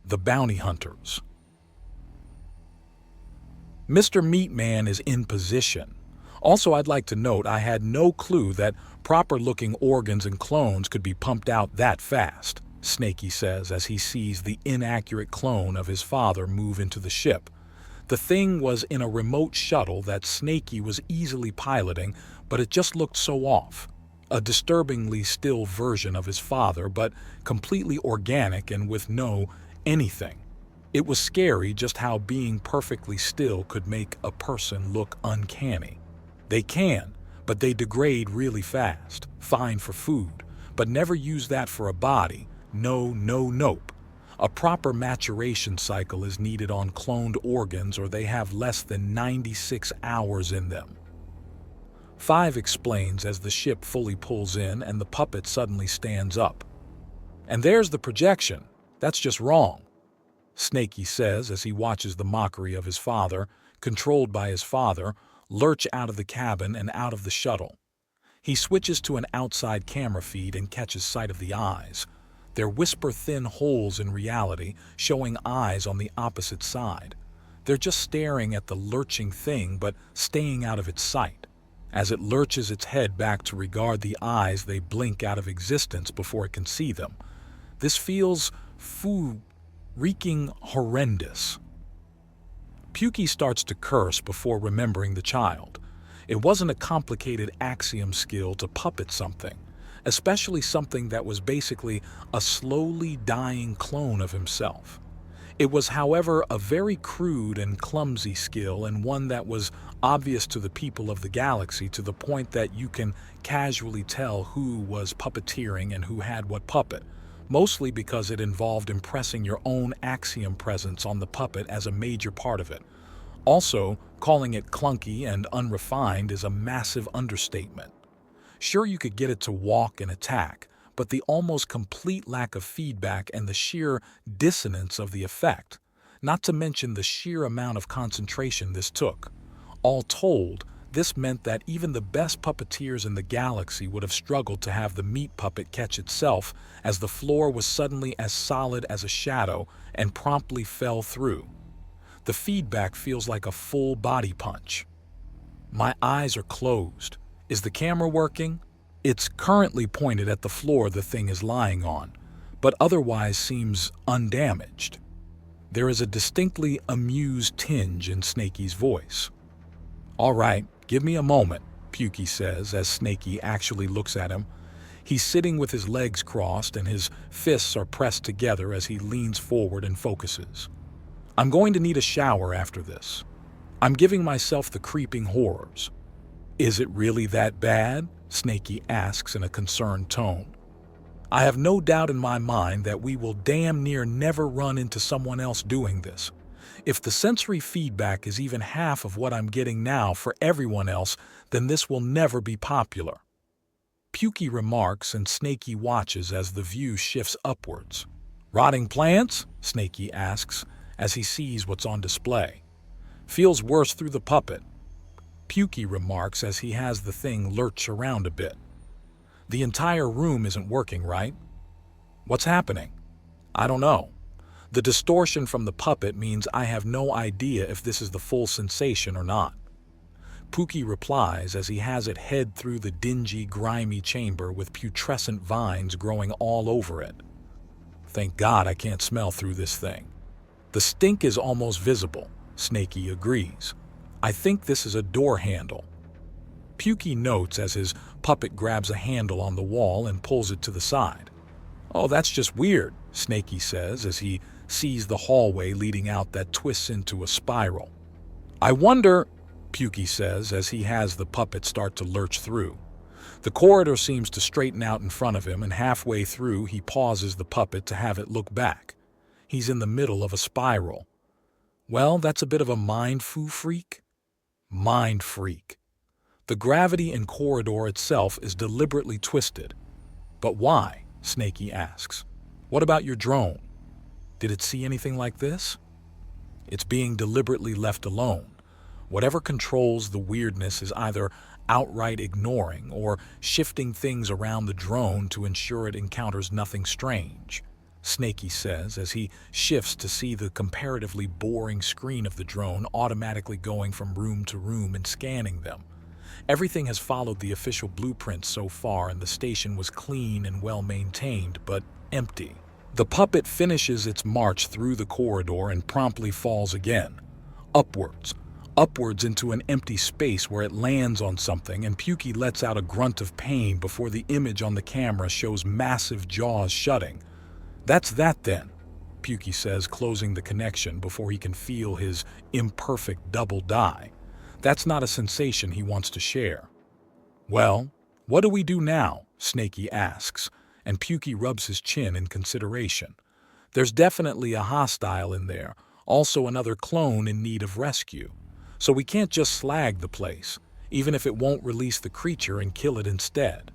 The Bounty Hunters. Mr. Meatman is in position. Also, I'd like to note I had no clue that proper-looking organs and clones could be pumped out that fast, Snaky says as he sees the inaccurate clone of his father move into the ship. The thing was in a remote shuttle that Snaky was easily piloting, but it just looked so off. A disturbingly still version of his father, but completely organic and with no anything. It was scary just how being perfectly still could make a person look uncanny. They can, but they degrade really fast, fine for food, but never use that for a body. Nope. A proper maturation cycle is needed on cloned organs or they have less than 96 hours in them. 5 explains as the ship fully pulls in and the puppet suddenly stands up. And there's the projection. That's just wrong, Snaky says as he watches the mockery of his father, controlled by his father, lurch out of the cabin and out of the shuttle. He switches to an outside camera feed and catches sight of the eyes. They're whisper-thin holes in reality, showing eyes on the opposite side. They're just staring at the lurching thing, but staying out of its sight. As it lurches its head back to regard the eyes, they blink out of existence before it can see them. This feels reeking horrendous. Pukey starts to curse before remembering the child. It wasn't a complicated axiom skill to puppet something, especially something that was basically a slowly dying clone of himself. It was, however, a very crude and clumsy skill and one that was obvious to the people of the galaxy to the point that you can casually tell who was puppeteering and who had what puppet, mostly because it involved impressing your own axiom presence on the puppet as a major part of it. Also, calling it clunky and unrefined is a massive understatement. Sure, you could get it to walk and attack, but the almost complete lack of feedback and the sheer dissonance of the effect, not to mention the sheer amount of concentration this took. All told, this meant that even the best puppeteers in the galaxy would have struggled to have the meat puppet catch itself, as the floor was suddenly as solid as a shadow and promptly fell through. The feedback feels like a full body punch. My eyes are closed. Is the camera working? It's currently pointed at the floor the thing is lying on, but otherwise seems undamaged. There is a distinctly amused tinge in Snaky's voice. "All right, give me a moment," Pukey says as Snaky actually looks at him. He's sitting with his legs crossed and his fists are pressed together as he leans forward and focuses. "I'm going to need a shower after this. I'm giving myself the creeping horrors." "Is it really that bad?" Snaky asks in a concerned tone. "I have no doubt in my mind that we will damn near never run into someone else doing this. If the sensory feedback is even half of what I'm getting now for everyone else, then this will never be popular." Pukey remarks and Snaky watches as the view shifts upwards. "Rotting plants?" Snaky asks as he sees what's on display. "Feels worse through the puppet," Pukey remarks as he has the thing lurch around a bit. "The entire room isn't working, right?" "What's happening?" "I don't know. The distortion from the puppet means I have no idea if this is the full sensation or not." Pukey replies as he has it head through the dingy, grimy chamber with putrescent vines growing all over it. "Thank God I can't smell through this thing." "The stink is almost visible," Snaky agrees. "I think this is a door handle." Pukey notes as his puppet grabs a handle on the wall and pulls it to the side. "Oh, that's just weird," Snaky says as he sees the hallway leading out that twists into a spiral. "I wonder," Pukey says as he has the puppet start to lurch through. The corridor seems to straighten out in front of him, and halfway through he pauses the puppet to have it look back. He's in the middle of a spiral. Well, that's a bit of a mind-freak. Mind freak. The gravity in corridor itself is deliberately twisted. "But why?" Snaky asks. "What about your drone? Did it see anything like this?" "It's being deliberately left alone. Whatever controls the weirdness is either outright ignoring or shifting things around the drone to ensure it encounters nothing strange," Snaky says as he shifts to see the comparatively boring screen of the drone automatically going from room to room and scanning them. Everything has followed the official blueprint so far, and the station was clean and well maintained, but empty. The puppet finishes its march through the corridor and promptly falls again. Upwards into an empty space where it lands on something, and Pukey lets out a grunt of pain before the image on the camera shows massive jaws shutting. "That's that then," Pukey says, closing the connection before he can feel his imperfect double die. That's not a sensation he wants to share. "Well, what do we do now?" Snaky asks, and Pukey rubs his chin in consideration. There's definitely a hostile in there, also another clone in need of rescue. So we can't just slag the place, even if it won't release the creature and kill it instead.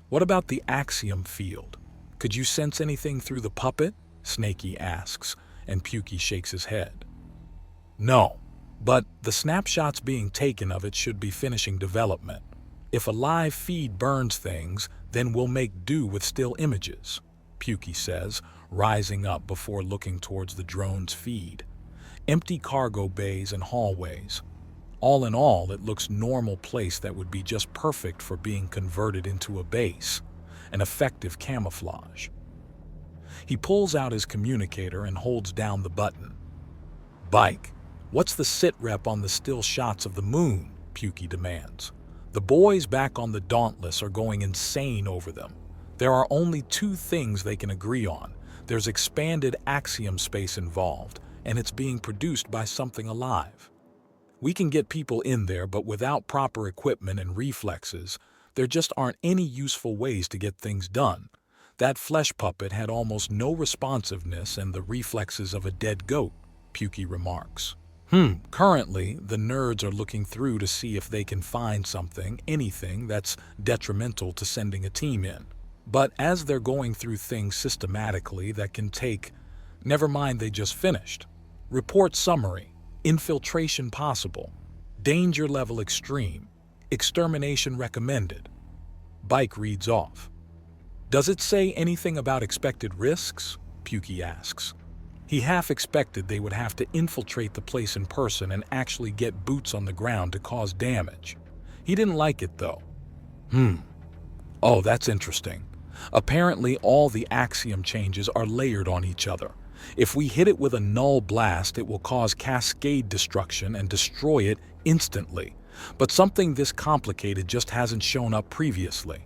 "What about the axiom field? Could you sense anything through the puppet?" Snaky asks, and Pukey shakes his head. "No, but the snapshots being taken of it should be finishing development. If a live feed burns things, then we'll make do with still images," Pukey says, rising up before looking towards the drone's feed. Empty cargo bays and hallways. All in all, it looks normal place that would be just perfect for being converted into a base, an effective camouflage. He pulls out his communicator and holds down the button. "Bike, what's the sit rep on the still shots of the moon?" Pukey demands. The boys back on the Dauntless are going insane over them. There are only two things they can agree on. There's expanded axiom space involved, and it's being produced by something alive. We can get people in there, but without proper equipment and reflexes, there just aren't any useful ways to get things done. That flesh puppet had almost no responsiveness and the reflexes of a dead goat, Pukey remarks. Currently, the nerds are looking through to see if they can find anything that's detrimental to sending a team in. But as they're going through things systematically that can take, never mind they just finished. Report summary, infiltration possible, danger level extreme, extermination recommended. Bike reads off. "Does it say anything about expected risks?" Pukey asks. He half expected they would have to infiltrate the place in person and actually get boots on the ground to cause damage. He didn't like it though. Oh, that's interesting. Apparently all the axiom changes are layered on each other. If we hit it with a null blast, it will cause cascade destruction and destroy it instantly. But something this complicated just hasn't shown up previously.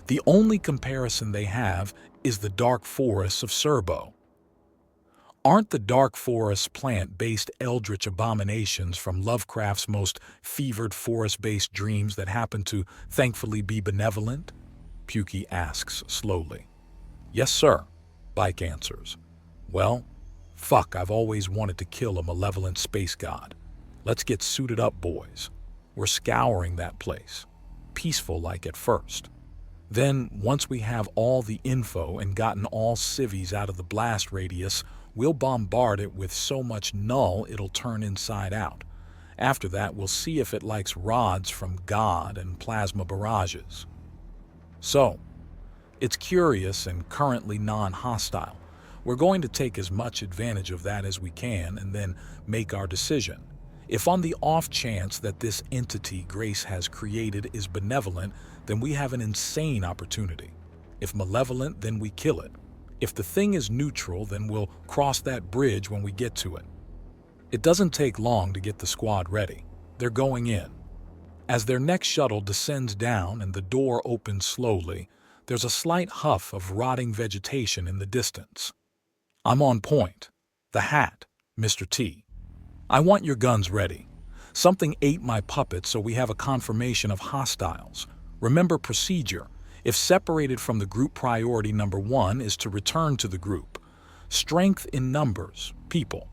The only comparison they have is the dark forests of Serbo. Aren't the dark forests plant-based eldritch abominations from Lovecraft's most fevered forest-based dreams that happen to thankfully be benevolent? Pukey asks slowly. "Yes, sir," Bike answers. "Well, fuck, I've always wanted to kill a malevolent space god. Let's get suited up, boys. We're scouring that place. Peaceful like at first. Then, once we have all the info and gotten all civvies out of the blast radius, we'll bombard it with so much null it'll turn inside out. After that, we'll see if it likes rods from God and plasma barrages. So, it's curious and currently non-hostile. We're going to take as much advantage of that as we can and then make our decision. If on the off chance that this entity Grace has created is benevolent, then we have an insane opportunity. If malevolent, then we kill it. If the thing is neutral, then we'll cross that bridge when we get to it." It doesn't take long to get the squad ready. They're going in. As their next shuttle descends down and the door opens slowly, there's a slight huff of rotting vegetation in the distance. "I'm on point. The hat, Mr. T. I want your guns ready. Something ate my puppet, so we have a confirmation of hostiles. Remember procedure. If separated from the group, priority number 1 is to return to the group. Strength in numbers, people."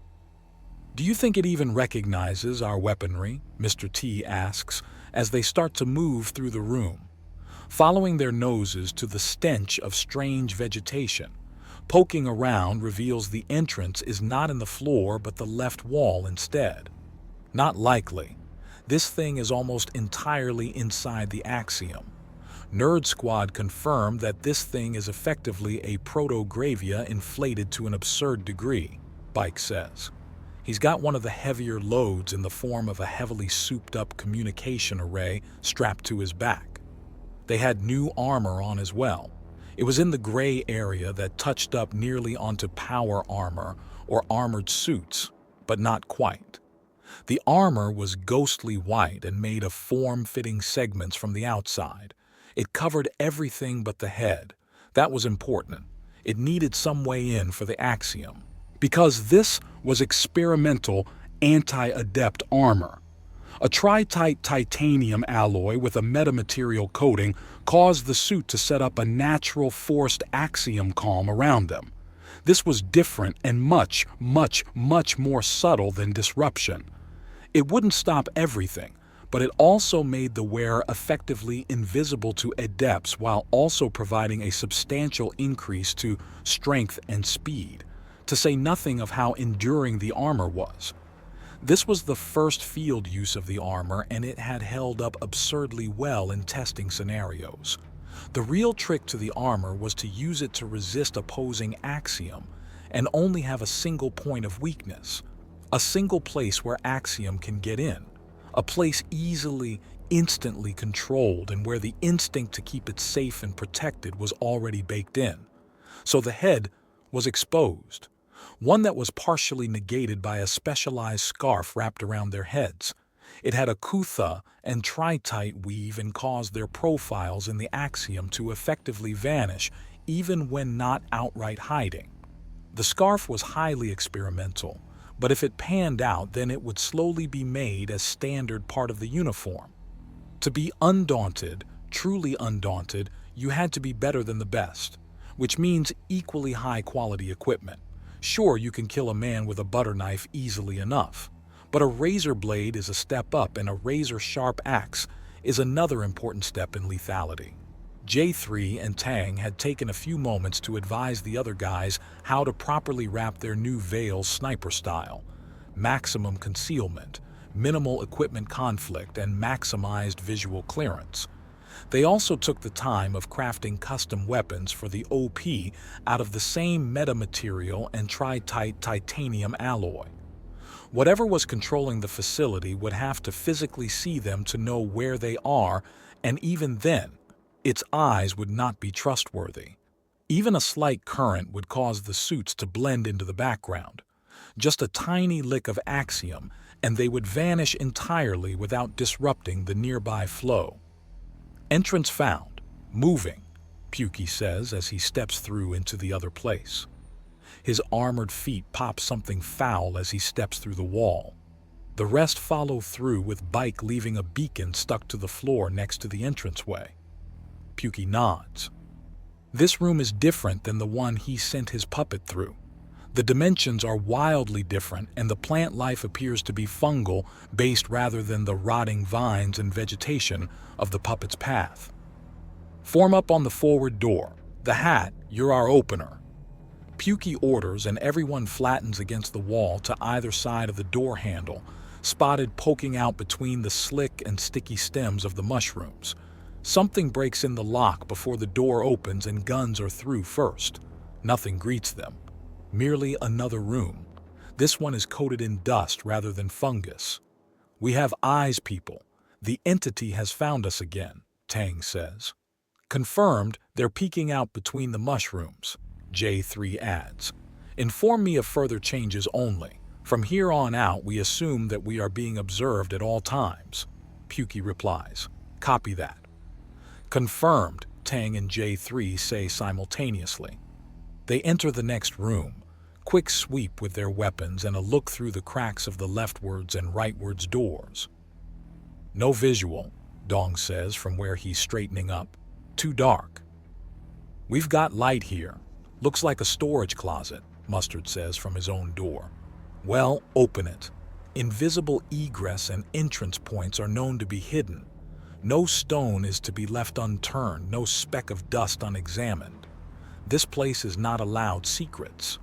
"Do you think it even recognizes our weaponry?" Mr. T asks as they start to move through the room, following their noses to the stench of strange vegetation. Poking around reveals the entrance is not in the floor but the left wall instead. Not likely. This thing is almost entirely inside the axiom. Nerd Squad confirmed that this thing is effectively a proto-gravia inflated to an absurd degree, Bike says. He's got one of the heavier loads in the form of a heavily souped-up communication array strapped to his back. They had new armor on as well. It was in the gray area that touched up nearly onto power armor or armored suits, but not quite. The armor was ghostly white and made of form-fitting segments from the outside. It covered everything but the head. That was important. It needed some way in for the Axiom. Because this was experimental anti-adept armor. A tritite titanium alloy with a metamaterial coating caused the suit to set up a natural forced axiom calm around them. This was different and much, much, much more subtle than disruption. It wouldn't stop everything, but it also made the wearer effectively invisible to adepts while also providing a substantial increase to strength and speed, to say nothing of how enduring the armor was. This was the first field use of the armor, and it had held up absurdly well in testing scenarios. The real trick to the armor was to use it to resist opposing axiom and only have a single point of weakness, a single place where axiom can get in, a place easily, instantly controlled and where the instinct to keep it safe and protected was already baked in. So the head was exposed. One that was partially negated by a specialized scarf wrapped around their heads. It had a kutha and tritite weave and caused their profiles in the axiom to effectively vanish even when not outright hiding. The scarf was highly experimental, but if it panned out, then it would slowly be made as standard part of the uniform. To be undaunted, truly undaunted, you had to be better than the best, which means equally high-quality equipment. Sure, you can kill a man with a butter knife easily enough, but a razor blade is a step up, and a razor-sharp axe is another important step in lethality. J3 and Tang had taken a few moments to advise the other guys how to properly wrap their new veils sniper style. Maximum concealment, minimal equipment conflict, and maximized visual clearance. They also took the time of crafting custom weapons for the OP out of the same metamaterial and tritite titanium alloy. Whatever was controlling the facility would have to physically see them to know where they are, and even then, its eyes would not be trustworthy. Even a slight current would cause the suits to blend into the background. Just a tiny lick of axiom, and they would vanish entirely without disrupting the nearby flow. Entrance found. Moving, Pukey says as he steps through into the other place. His armored feet pop something foul as he steps through the wall. The rest follow through, with Bike leaving a beacon stuck to the floor next to the entranceway. Pukey nods. This room is different than the one he sent his puppet through. The dimensions are wildly different, and the plant life appears to be fungal based rather than the rotting vines and vegetation of the puppet's path. Form up on the forward door. The hat, you're our opener. Pukey orders, and everyone flattens against the wall to either side of the door handle, spotted poking out between the slick and sticky stems of the mushrooms. Something breaks in the lock before the door opens, and guns are through first. Nothing greets them. Merely another room. This one is coated in dust rather than fungus. We have eyes, people. The entity has found us again, Tang says. Confirmed, they're peeking out between the mushrooms, J3 adds. Inform me of further changes only. From here on out, we assume that we are being observed at all times, Pukey replies. Copy that. Confirmed, Tang and J3 say simultaneously. They enter the next room, quick sweep with their weapons and a look through the cracks of the leftwards and rightwards doors. No visual, Dong says from where he's straightening up. Too dark. We've got light here. Looks like a storage closet, Mustard says from his own door. Well, open it. Invisible egress and entrance points are known to be hidden. No stone is to be left unturned, no speck of dust unexamined. This place is not allowed secrets.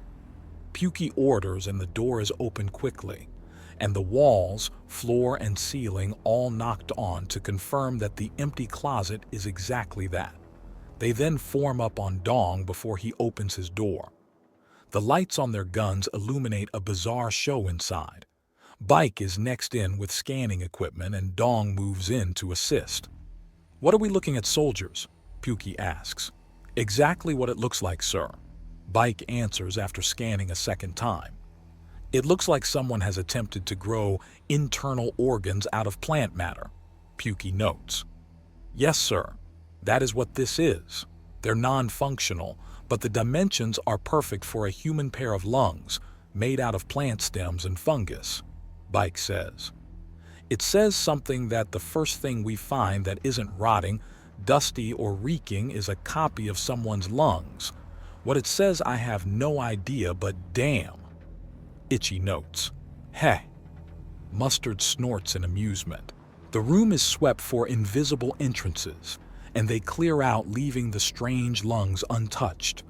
Pukey orders, and the door is opened quickly. and the walls, floor, and ceiling all knocked on to confirm that the empty closet is exactly that. They then form up on Dong before he opens his door. The lights on their guns illuminate a bizarre show inside. Bike is next in with scanning equipment and Dong moves in to assist. "What are we looking at, soldiers?" Pukey asks. "Exactly what it looks like, sir," Bike answers after scanning a second time. "It looks like someone has attempted to grow internal organs out of plant matter," Pukey notes. "Yes, sir. That is what this is. They're non-functional, but the dimensions are perfect for a human pair of lungs made out of plant stems and fungus," Bike says. "It says something that the first thing we find that isn't rotting, dusty, or reeking is a copy of someone's lungs. What it says I have no idea, but damn." Itchy notes. "Heh." Mustard snorts in amusement. The room is swept for invisible entrances, and they clear out, leaving the strange lungs untouched.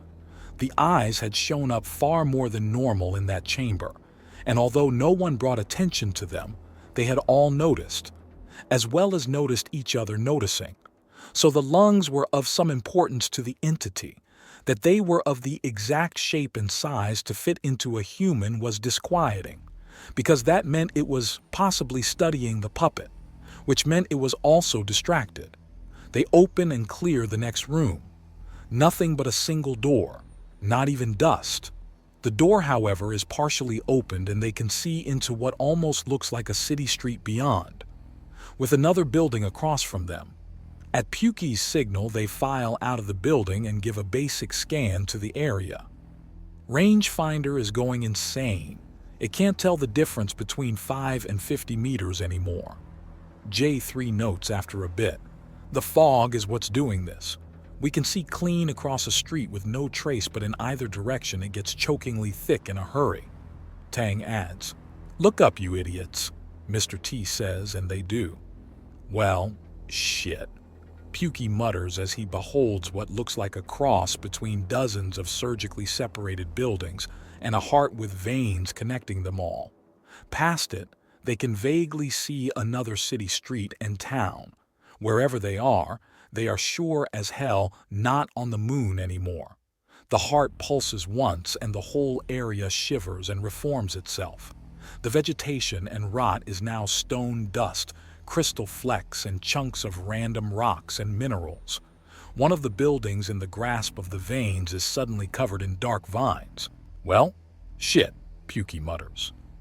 The eyes had shown up far more than normal in that chamber, and although no one brought attention to them, they had all noticed, as well as noticed each other noticing. So the lungs were of some importance to the entity. That they were of the exact shape and size to fit into a human was disquieting, because that meant it was possibly studying the puppet, which meant it was also distracted. They open and clear the next room. Nothing but a single door, not even dust. The door, however, is partially opened and they can see into what almost looks like a city street beyond, with another building across from them. At Pukey's signal, they file out of the building and give a basic scan to the area. Rangefinder is going insane. It can't tell the difference between 5 and 50 meters anymore. J3 notes after a bit. "The fog is what's doing this. We can see clean across a street with no trace, but in either direction it gets chokingly thick in a hurry." Tang adds, "Look up, you idiots," Mr. T says, and they do. "Well, shit," Pukey mutters as he beholds what looks like a cross between dozens of surgically separated buildings and a heart with veins connecting them all. Past it, they can vaguely see another city street and town. Wherever they are sure as hell not on the moon anymore. The heart pulses once and the whole area shivers and reforms itself. The vegetation and rot is now stone dust, crystal flecks, and chunks of random rocks and minerals. One of the buildings in the grasp of the veins is suddenly covered in dark vines. "Well, shit," Pukey mutters.